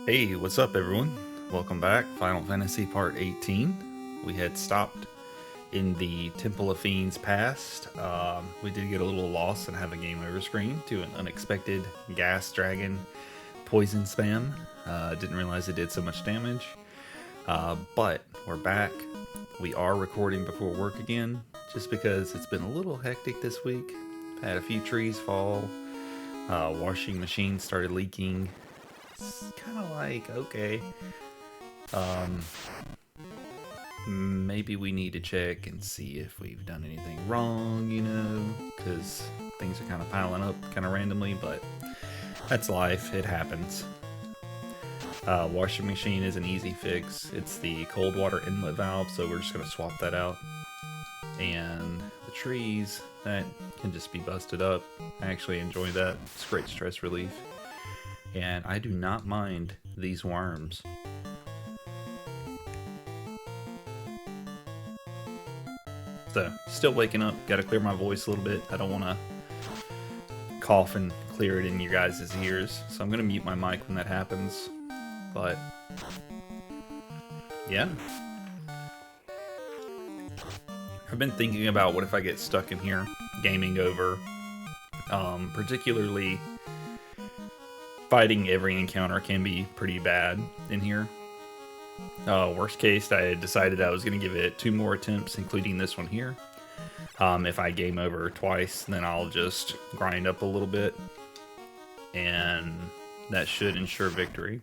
Hey, what's up, everyone? Welcome back. Final Fantasy Part 18. We had stopped in the Temple of Fiends past. We did get a little lost and have a game over screen to an unexpected gas dragon poison spam. Didn't realize it did so much damage. But we're back. We are recording before work again, just because it's been a little hectic this week. Had a few trees fall. Washing machine started leaking. It's kind of like, okay, um, maybe we need to check and see if we've done anything wrong, because things are kind of piling up kind of randomly, but that's life. It happens. Washing machine is an easy fix. It's the cold water inlet valve, so we're just going to swap that out. And the trees, that can just be busted up. I actually enjoy that. It's great stress relief. And I do not mind these worms. So, still waking up. Got to clear my voice a little bit. I don't want to cough and clear it in your guys' ears. So I'm going to mute my mic when that happens. But, yeah. I've been thinking about what if I get stuck in here gaming over. Particularly fighting every encounter can be pretty bad in here. Worst case, I decided I was going to give it 2 more attempts, including this one here. If I game over twice, then I'll just grind up a little bit, and that should ensure victory.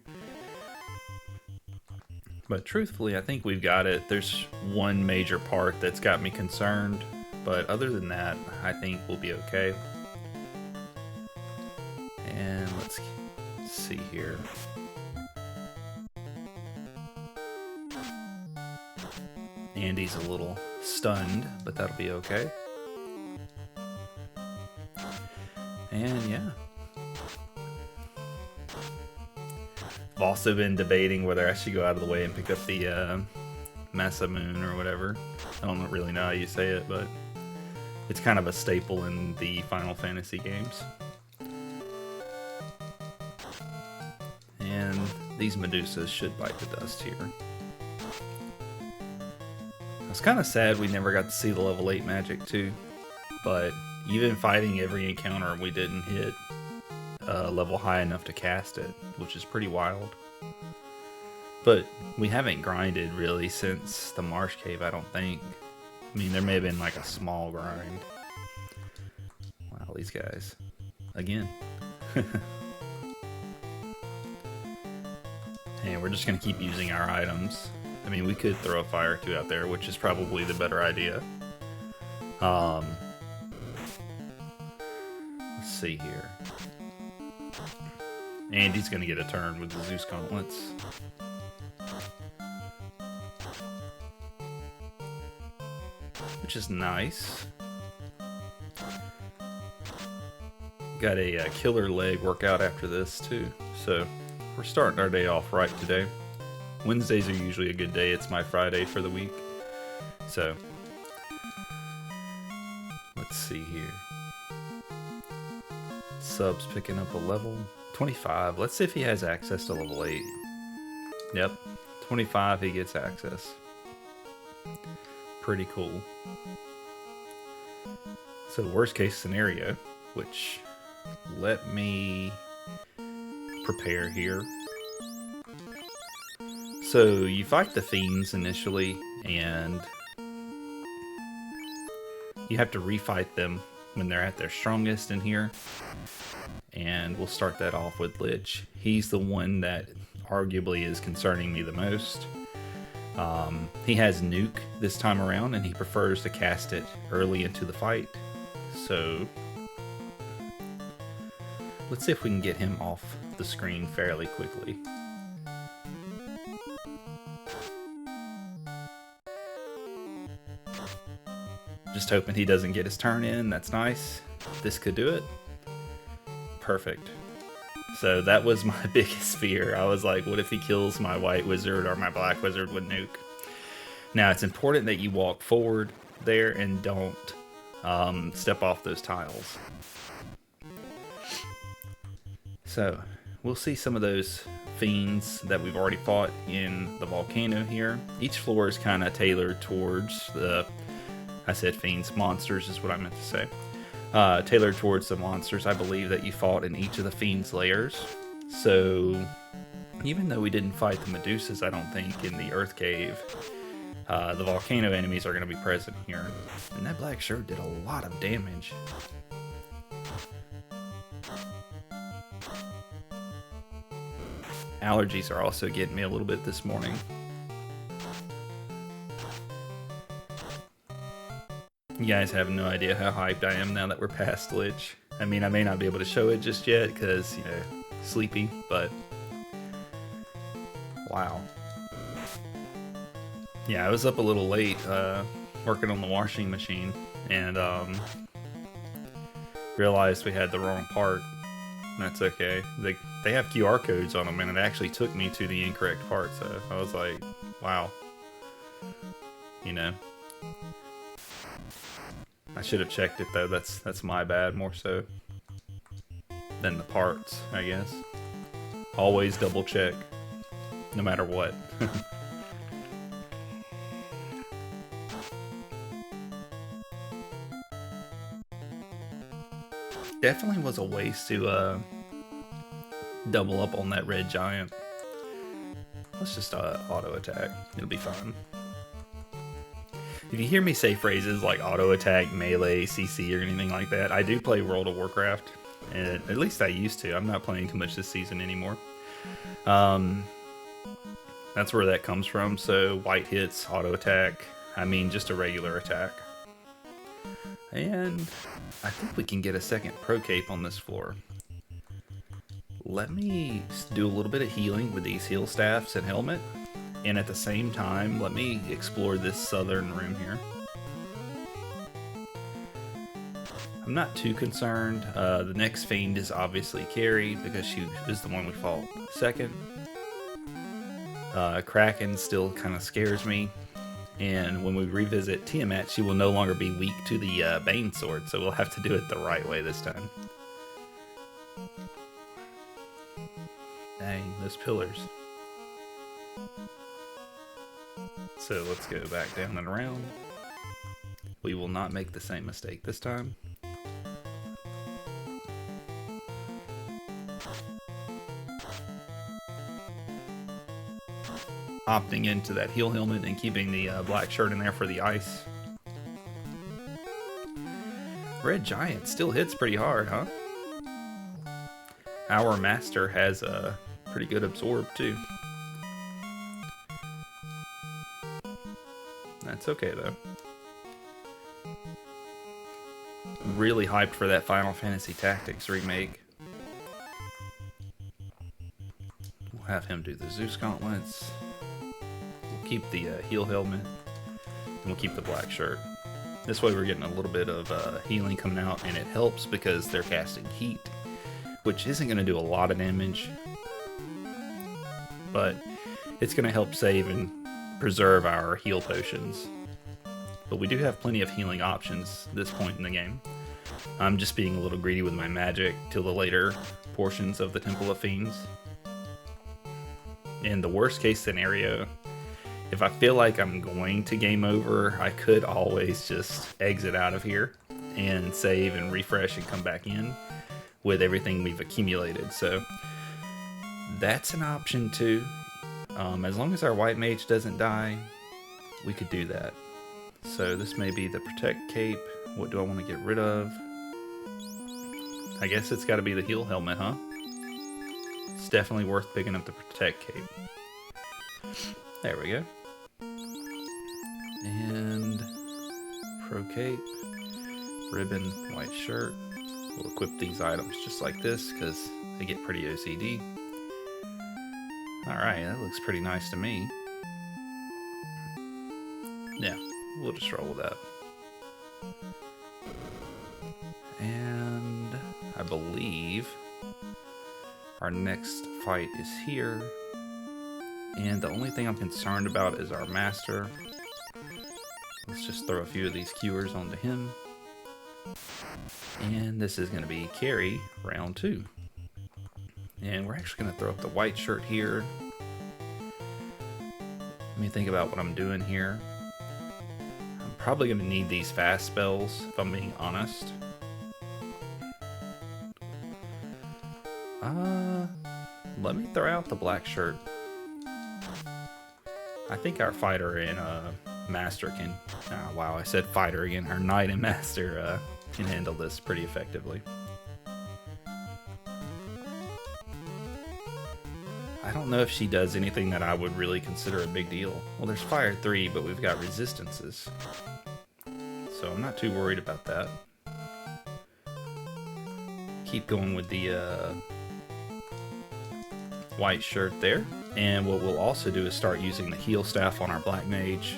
But truthfully, I think we've got it. There's one major part that's got me concerned, but other than that, I think we'll be okay. And let's see here. Andy's a little stunned, but that'll be okay. And yeah. I've also been debating whether I should go out of the way and pick up the Masmune or whatever. I don't really know how you say it, but it's kind of a staple in the Final Fantasy games. And these Medusas should bite the dust here. I was kind of sad we never got to see the level 8 magic too, but even fighting every encounter we didn't hit a level high enough to cast it, which is pretty wild. But we haven't grinded really since the Marsh Cave, I don't think. I mean, there may have been like a small grind. Wow, these guys. Again. And we're just going to keep using our items. I mean, we could throw a fire or two out there, which is probably the better idea. Let's see here. Andy's going to get a turn with the Zeus Gauntlets. Which is nice. Got a killer leg workout after this too. So we're starting our day off right today. Wednesdays are usually a good day. It's my Friday for the week. So let's see here. Sub's picking up a level 25. Let's see if he has access to level 8. Yep, 25 he gets access. Pretty cool. So worst case scenario, which let me prepare here. So you fight the fiends initially, and you have to refight them when they're at their strongest in here. And we'll start that off with Lich. He's the one that arguably is concerning me the most. He has nuke this time around, and he prefers to cast it early into the fight. So let's see if we can get him off the screen fairly quickly. Just hoping he doesn't get his turn in. That's nice. This could do it. Perfect. So that was my biggest fear. I was like, what if he kills my white wizard or my black wizard with nuke? Now, it's important that you walk forward there and don't step off those tiles. So we'll see some of those fiends that we've already fought in the volcano here. Each floor is kind of tailored towards the, I said fiends, monsters is what I meant to say. Tailored towards the monsters, I believe, that you fought in each of the fiends' lairs. So even though we didn't fight the Medusas, I don't think, in the Earth Cave, the volcano enemies are going to be present here. And that black shirt did a lot of damage. Allergies are also getting me a little bit this morning. You guys have no idea how hyped I am now that we're past Lich. I mean, I may not be able to show it just yet because, you know, sleepy, but wow. Yeah, I was up a little late working on the washing machine and realized we had the wrong part. That's okay. They have QR codes on them, and it actually took me to the incorrect part, so I was like, wow. You know. I should have checked it, though. That's my bad, more so than the parts, I guess. Always double check, no matter what. Definitely was a waste to double up on that red giant. Let's just auto attack. It'll be fine. If you hear me say phrases like auto attack, melee, CC, or anything like that, I do play World of Warcraft. And at least I used to. I'm not playing too much this season anymore. That's where that comes from. So white hits, auto attack. I mean just a regular attack. And I think we can get a second pro cape on this floor. Let me do a little bit of healing with these heal staffs and helmet. And at the same time, let me explore this southern room here. I'm not too concerned. The next fiend is obviously Kary because she is the one we fought second. Kraken still kind of scares me. And when we revisit Tiamat, she will no longer be weak to the Bane Sword, so we'll have to do it the right way this time. Dang, those pillars. So let's go back down and around. We will not make the same mistake this time. Opting into that heal helmet and keeping the black shirt in there for the ice. Red Giant still hits pretty hard, huh? Our master has a pretty good absorb too. That's okay though. Really hyped for that Final Fantasy Tactics remake. We'll have him do the Zeus gauntlets. We'll keep the heal helmet. And we'll keep the black shirt. This way we're getting a little bit of healing coming out, and it helps because they're casting heat, which isn't going to do a lot of damage, but it's going to help save and preserve our heal potions. But we do have plenty of healing options at this point in the game. I'm just being a little greedy with my magic till the later portions of the Temple of Fiends. In the worst case scenario, if I feel like I'm going to game over, I could always just exit out of here and save and refresh and come back in with everything we've accumulated. So that's an option too. As long as our white mage doesn't die, we could do that. So this may be the protect cape. What do I want to get rid of? I guess it's got to be the heal helmet, huh? It's definitely worth picking up the protect cape. There we go. And pro cape, ribbon, white shirt. We'll equip these items just like this because they get pretty OCD. Alright, that looks pretty nice to me. Yeah, we'll just roll with that. And I believe our next fight is here. And the only thing I'm concerned about is our master. Let's just throw a few of these cures onto him. And this is going to be Kary round 2. And we're actually going to throw up the white shirt here. Let me think about what I'm doing here. I'm probably going to need these fast spells, if I'm being honest. Let me throw out the black shirt. I think our fighter and master can... wow, I said fighter again. Our knight and master can handle this pretty effectively. I don't know if she does anything that I would really consider a big deal. Well, there's fire 3, but we've got resistances. So I'm not too worried about that. Keep going with the white shirt there. And what we'll also do is start using the heal staff on our black mage.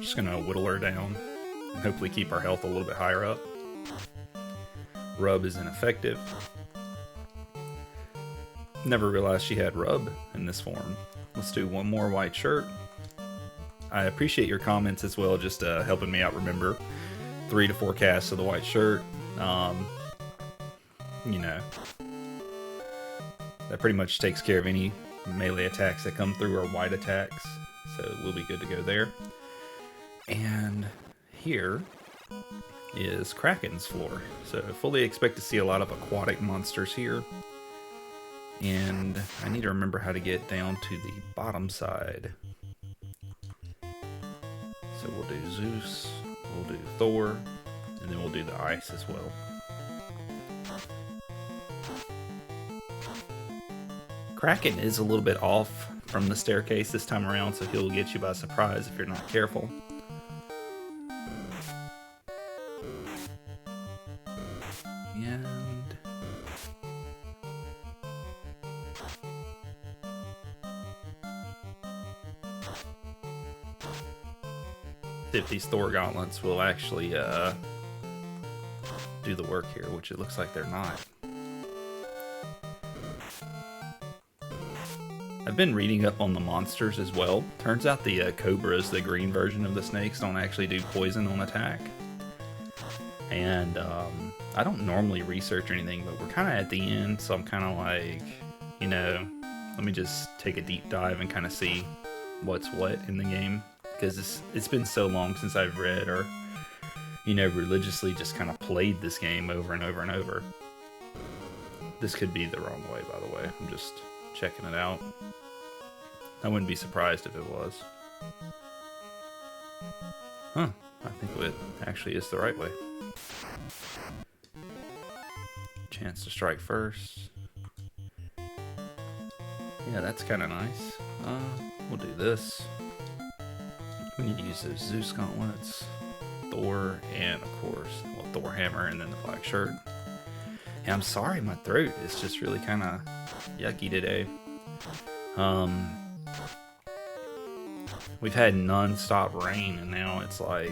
Just gonna whittle her down and hopefully keep our health a little bit higher up. Rub is ineffective. Never realized she had rub in this form. Let's do one more white shirt. I appreciate your comments as well, just helping me out remember 3 to 4 casts of the white shirt. You know, that pretty much takes care of any melee attacks that come through or white attacks, so we'll be good to go there. And here is Kraken's floor, so fully expect to see a lot of aquatic monsters here. And I need to remember how to get down to the bottom side. So we'll do Zeus, we'll do Thor, and then we'll do the ice as well. Kraken is a little bit off from the staircase this time around, so he'll get you by surprise if you're not careful. And if these Thor gauntlets will actually do the work here, which it looks like they're not. I've been reading up on the monsters as well. Turns out the cobras, the green version of the snakes, don't actually do poison on attack. And I don't normally research or anything, but we're kind of at the end, so I'm kind of like, you know, let me just take a deep dive and kind of see what's what in the game. Because it's been so long since I've read or, you know, religiously just kind of played this game over and over and over. This could be the wrong way, by the way. I'm just checking it out. I wouldn't be surprised if it was. Huh, I think it actually is the right way. Chance to strike first. Yeah, that's kind of nice. We'll do this. We need to use those Zeus gauntlets, Thor, and of course, well, Thor hammer, and then the black shirt. Yeah, I'm sorry, my throat is just really kind of yucky today. We've had non-stop rain, and now it's like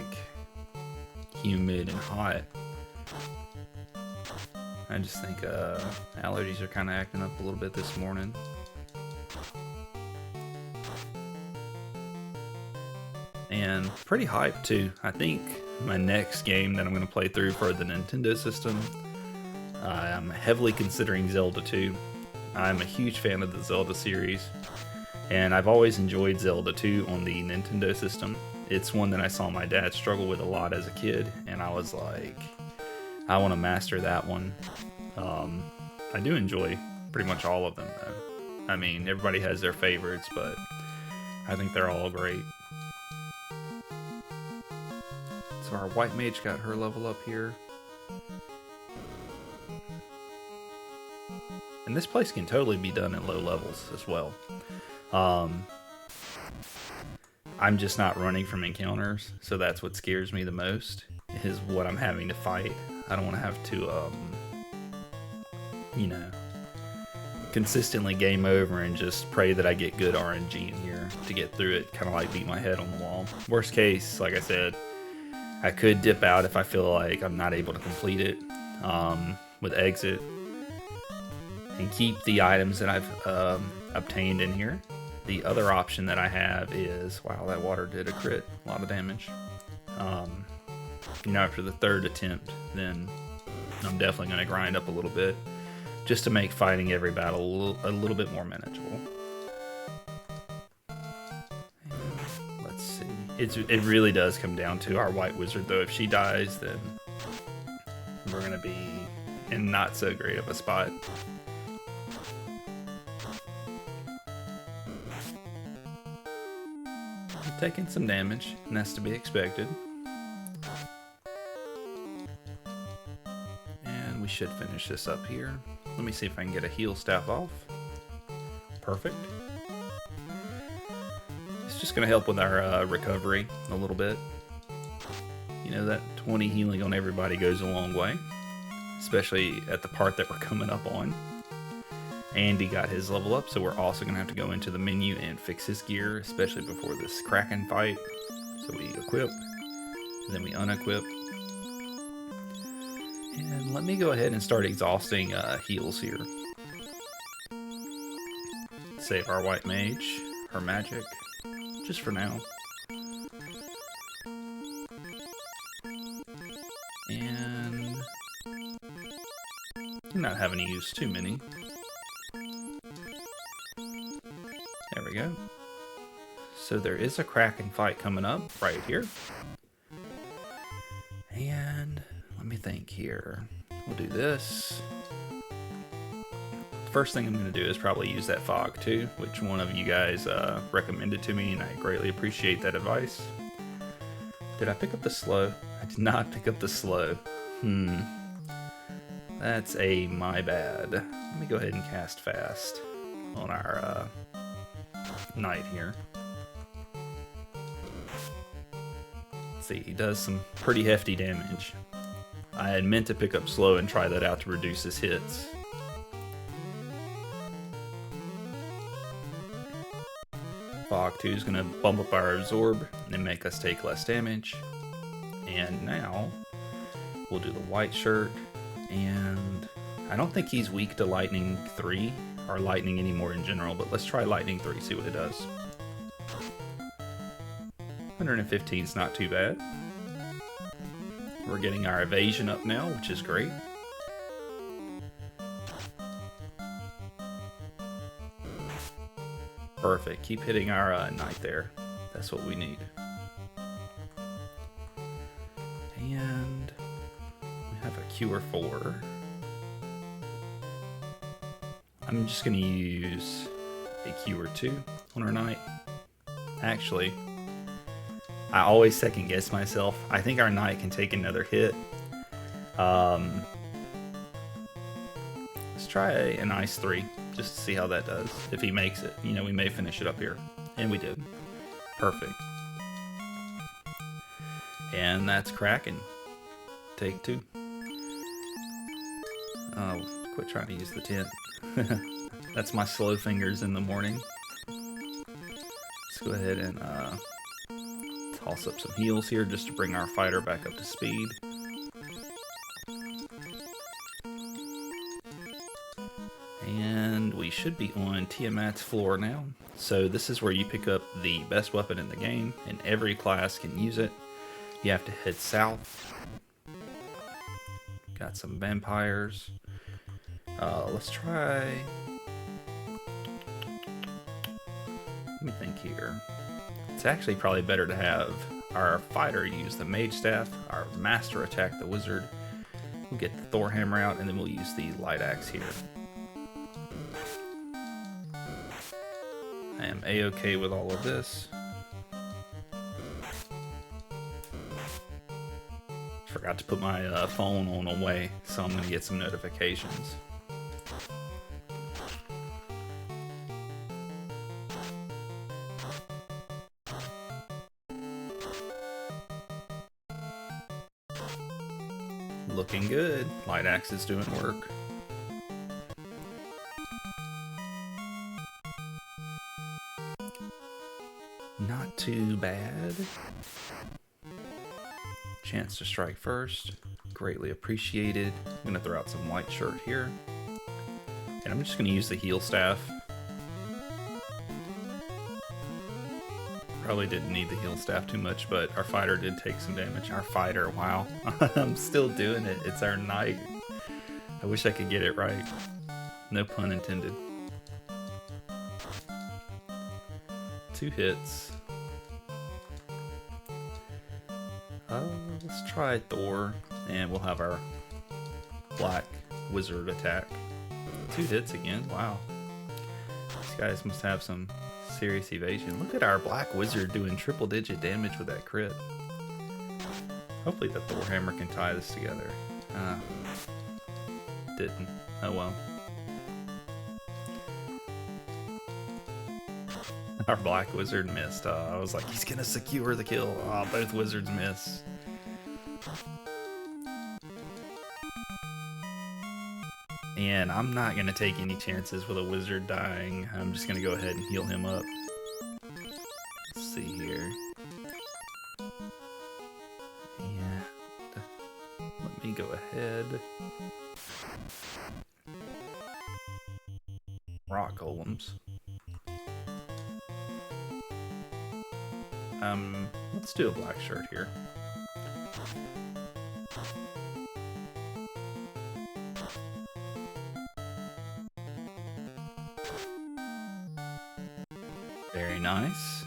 humid and hot. I just think allergies are kind of acting up a little bit this morning. And pretty hyped too. I think my next game that I'm going to play through for the Nintendo system, I'm heavily considering Zelda 2. I'm a huge fan of the Zelda series, and I've always enjoyed Zelda 2 on the Nintendo system. It's one that I saw my dad struggle with a lot as a kid, and I was like, I want to master that one. I do enjoy pretty much all of them though. I mean, everybody has their favorites, but I think they're all great. So our white mage got her level up here. And this place can totally be done at low levels as well. I'm just not running from encounters, so that's what scares me the most, is what I'm having to fight. I don't want to have to, you know, consistently game over and just pray that I get good RNG in here to get through it, kind of like beat my head on the wall. Worst case, like I said, I could dip out if I feel like I'm not able to complete it with exit, and keep the items that I've obtained in here. The other option that I have is, wow, that water did a crit, a lot of damage. after the third attempt, then I'm definitely going to grind up a little bit just to make fighting every battle a little bit more manageable. And let's see. It really does come down to our white wizard, though. If she dies, then we're going to be in not so great of a spot. I'm taking some damage, and that's to be expected. And we should finish this up here. Let me see if I can get a heal staff off. Perfect. It's just going to help with our recovery a little bit. You know, that 20 healing on everybody goes a long way, especially at the part that we're coming up on. Andy got his level up, so we're also going to have to go into the menu and fix his gear, especially before this Kraken fight. So we equip, and then we unequip. And let me go ahead and start exhausting heals here. Save our white mage, her magic, just for now. And I'm not having to use too many. There we go. So there is a Kraken fight coming up right here. And let me think here. We'll do this. The first thing I'm going to do is probably use that fog too, which one of you guys recommended to me, and I greatly appreciate that advice. Did I pick up the slow? I did not pick up the slow. That's my bad. Let me go ahead and cast fast on our knight here. Let's see, he does some pretty hefty damage. I had meant to pick up slow and try that out to reduce his hits. Fog 2 is going to bump up our absorb and make us take less damage. And now we'll do the white shirt, and I don't think he's weak to lightning 3 or lightning anymore in general, but let's try lightning 3, see what it does. 115 is not too bad. We're getting our evasion up now, which is great. Perfect. Keep hitting our knight there. That's what we need. And we have a cure 4. I'm just going to use a cure 2 on our knight. Actually, I always second guess myself. I think our knight can take another hit. Let's try an ice 3 just to see how that does. If he makes it, you know, we may finish it up here. And we did. Perfect. And that's Kraken. Take 2. Oh, quit trying to use the tent. That's my slow fingers in the morning. Let's go ahead and toss up some heals here just to bring our fighter back up to speed. And we should be on Tiamat's floor now. So this is where you pick up the best weapon in the game, and every class can use it. You have to head south. Got some vampires. Let's try... Let me think here. It's actually probably better to have our fighter use the mage staff, our master attack the wizard. We'll get the Thor hammer out, and then we'll use the light axe here. I am a-okay with all of this. Forgot to put my phone on away, so I'm going to get some notifications. Looking good. Light axe is doing work. Not too bad. Chance to strike first. Greatly appreciated. I'm going to throw out some white shirt here. And I'm just going to use the heal staff. Probably didn't need the heal staff too much, but our fighter did take some damage. Our fighter, wow. I'm still doing it. It's our knight. I wish I could get it right. No pun intended. 2 hits. Let's try Thor, and we'll have our black wizard attack. 2 hits again. Wow. These guys must have some serious evasion. Look at our black wizard doing triple-digit damage with that crit. Hopefully the Thor hammer can tie this together. Didn't. Oh well. Our black wizard missed. I was like, he's gonna secure the kill. Both wizards miss. And I'm not gonna take any chances with a wizard dying. I'm just gonna go ahead and heal him up. Let's see here. And let me go ahead. Rock golems. Let's do a black shirt here. Very nice.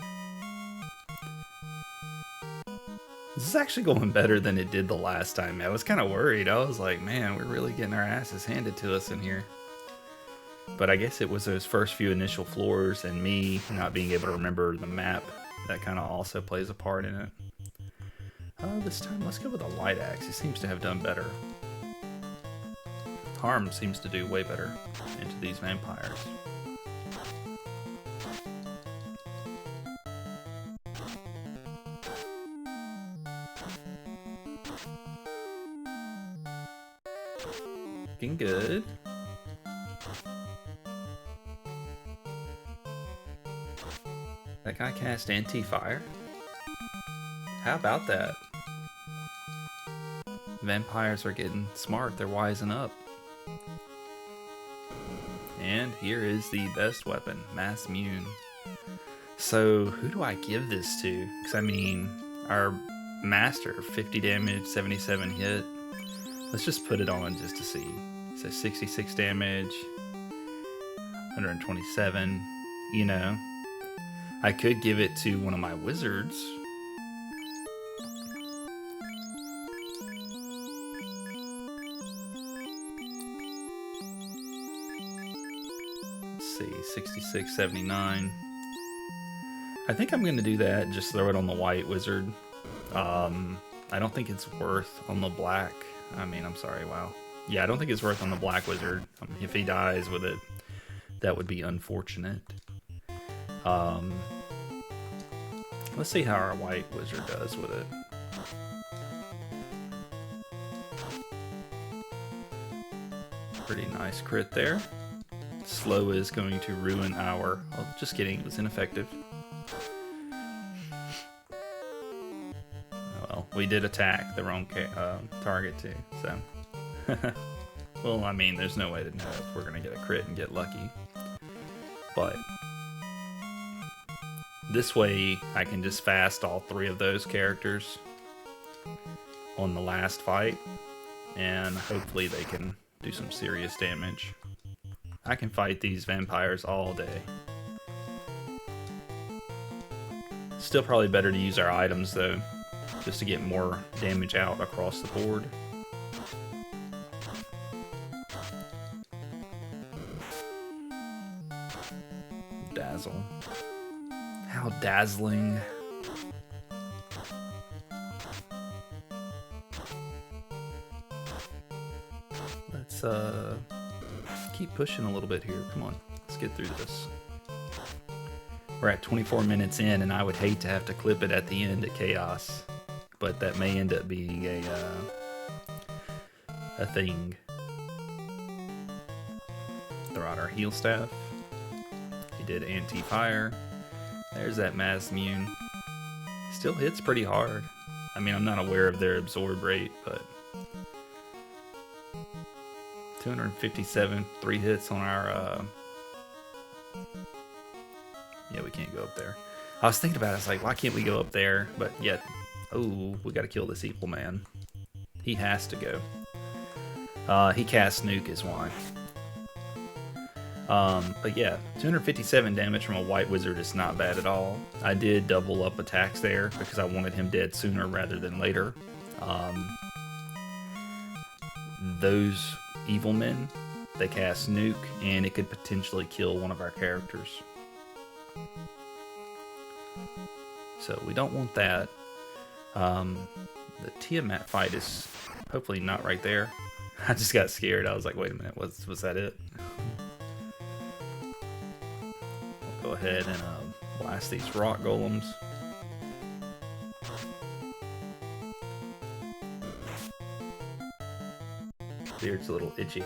This is actually going better than it did the last time. I was kind of worried. I was like, man, we're really getting our asses handed to us in here. But I guess it was those first few initial floors and me not being able to remember the map that kind of also plays a part in it. This time, let's go with a light axe. It seems to have done better. Harm seems to do way better into these vampires. Looking good. That guy cast anti-fire? How about that? Vampires are getting smart, they're wising up. And here is the best weapon, Masmune. So, who do I give this to? Because I mean, our master, 50 damage, 77 hit. Let's just put it on just to see. So 66 damage, 127, you know. I could give it to one of my wizards. Let's see, 66, 79. I think I'm going to do that, just throw it on the white wizard. I don't think it's worth on the black. I mean, I'm sorry, wow. Yeah, I don't think it's worth on the black wizard. If he dies with it, that would be unfortunate. Let's see how our white wizard does with it. Pretty nice crit there. Slow is going to ruin our... Oh, just kidding, it was ineffective. Well, we did attack the wrong target too, so... Well, I mean, there's no way to know if we're going to get a crit and get lucky. But... this way, I can just fast all 3 of those characters on the last fight, and hopefully they can do some serious damage. I can fight these vampires all day. Still probably better to use our items, though, just to get more damage out across the board. Dazzle. How dazzling. Let's keep pushing a little bit here. Come on, let's get through this. We're at 24 minutes in, and I would hate to have to clip it at the end at Chaos, but that may end up being a thing. Throw out our heal staff. He did anti-fire. There's that Masmune. Still hits pretty hard. I mean, I'm not aware of their absorb rate, but 257, 3 hits on our yeah, we can't go up there. I was thinking about it. I was like, why can't we go up there? But yet, oh, we got to kill this evil man. He has to go. He casts Nuke is why. But yeah, 257 damage from a white wizard is not bad at all. I did double up attacks there because I wanted him dead sooner rather than later. Those evil men, they cast Nuke, and it could potentially kill one of our characters. So we don't want that. The Tiamat fight is hopefully not right there. I just got scared. I was like, wait a minute, was that it? We'll go ahead and blast these rock golems. Beard's a little itchy.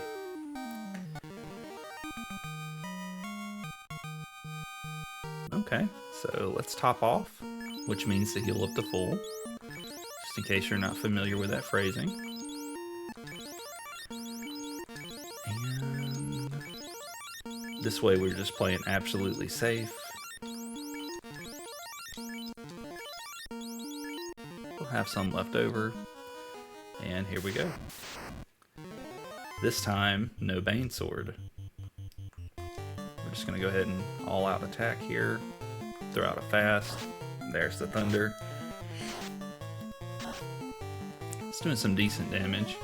Okay, so let's top off, which means to heal up to full, just in case you're not familiar with that phrasing. And this way we're just playing absolutely safe. We'll have some left over, and here we go. This time, no Bane Sword. We're just going to go ahead and all-out attack here. Throw out a fast. There's the thunder. It's doing some decent damage.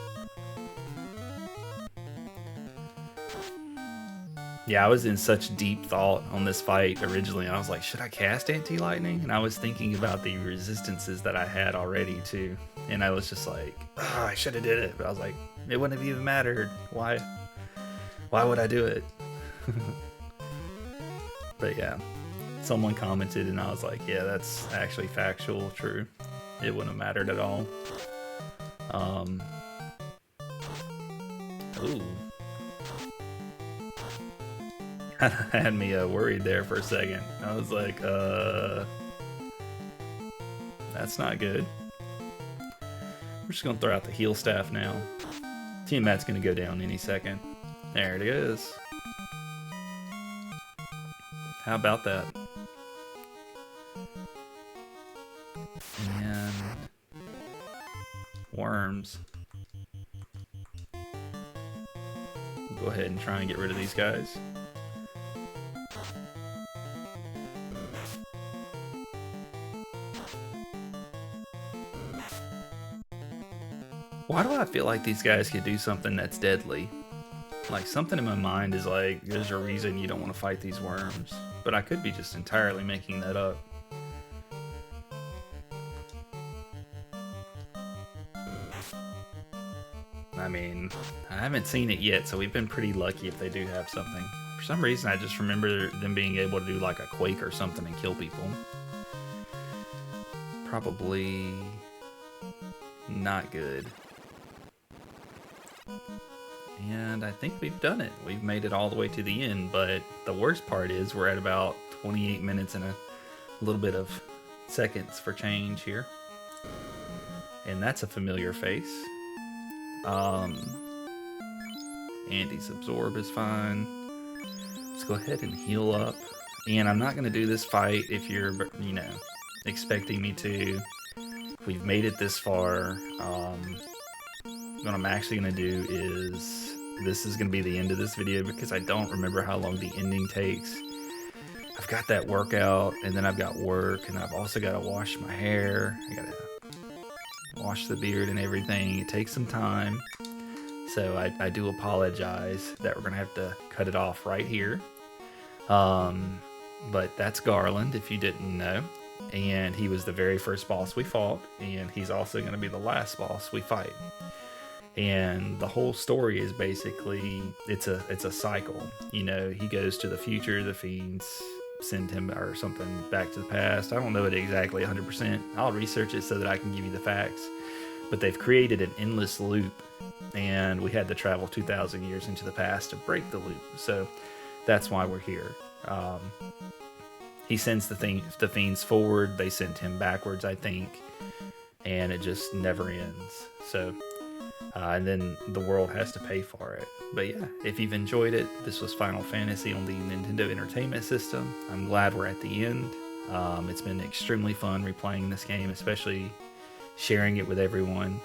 Yeah, I was in such deep thought on this fight originally. I was like, should I cast Anti-Lightning? And I was thinking about the resistances that I had already too. And I was just like, oh, I should have did it. But I was like, it wouldn't have even mattered. Why would I do it? But yeah, someone commented and I was like, yeah, that's actually factual, true. It wouldn't have mattered at all. Ooh. Had me worried there for a second. I was like, that's not good. We're just gonna throw out the heal staff now. Tiamat's gonna go down any second. There it is. How about that? And worms. We'll go ahead and try and get rid of these guys. Why do I feel like these guys could do something that's deadly? Like, something in my mind is like, there's a reason you don't want to fight these worms. But I could be just entirely making that up. I mean, I haven't seen it yet, so we've been pretty lucky if they do have something. For some reason, I just remember them being able to do like a quake or something and kill people. Probably not good. And I think we've done it. We've made it all the way to the end, but the worst part is we're at about 28 minutes and a little bit of seconds for change here. And that's a familiar face. Andy's absorb is fine. Let's go ahead and heal up. And I'm not going to do this fight if you're, you know, expecting me to. We've made it this far. What I'm actually going to do is, this is going to be the end of this video because I don't remember how long the ending takes. I've got that workout, and then I've got work, and I've also got to wash my hair. I got to wash the beard and everything. It takes some time. So I do apologize that we're going to have to cut it off right here. But that's Garland, if you didn't know. And he was the very first boss we fought, and he's also going to be the last boss we fight. And the whole story is basically, it's a cycle. You know, he goes to the future, the fiends send him or something back to the past. I don't know it exactly 100%. I'll research it so that I can give you the facts. But they've created an endless loop, and we had to travel 2,000 years into the past to break the loop. So that's why we're here. He sends the fiends forward. They send him backwards, I think. And it just never ends. So, and then the world has to pay for it. But yeah, if you've enjoyed it, this was Final Fantasy on the Nintendo Entertainment System. I'm glad we're at the end. It's been extremely fun replaying this game, especially sharing it with everyone.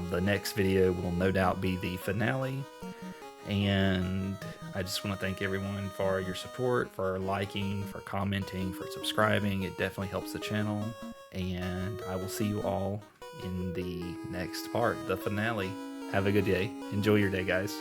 The next video will no doubt be the finale, and I just want to thank everyone for your support, for liking, for commenting, for subscribing. It definitely helps the channel, and I will see you all in the next part, the finale. Have a good day. Enjoy your day, guys.